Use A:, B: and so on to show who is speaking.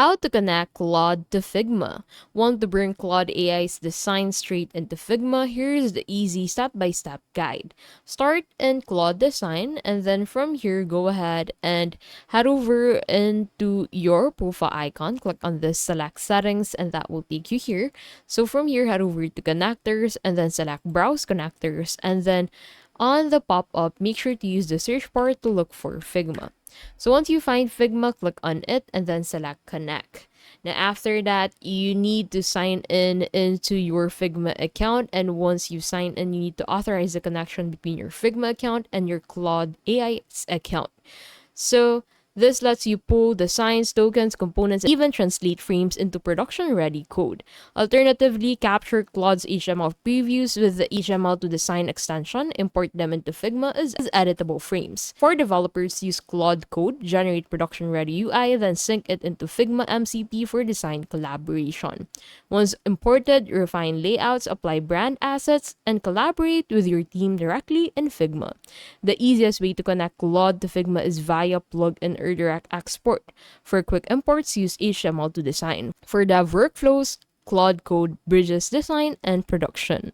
A: How to connect Claude to Figma. Want to bring Claude AI's design straight into Figma? Here's the easy step-by-step guide. Start in Claude Design, and then from here, go ahead and head over into your profile icon. Click on this select settings, and that will take you here. So from here, head over to connectors, and then select browse connectors, and then on the pop-up, make sure to use the search bar to look for Figma. So once you find Figma, click on it and then select connect. Now after that, you need to sign in into your Figma account, and once you sign in, you need to authorize the connection between your Figma account and your Claude AI's account. So this lets you pull designs, tokens, components, and even translate frames into production-ready code. Alternatively, capture Claude's HTML previews with the HTML to design extension, import them into Figma as editable frames. For developers, use Claude Code, generate production-ready UI, then sync it into Figma MCP for design collaboration. Once imported, refine layouts, apply brand assets, and collaborate with your team directly in Figma. The easiest way to connect Claude to Figma is via plugin or direct export. For quick imports, use HTML to design. For dev workflows, Claude Code bridges design and production.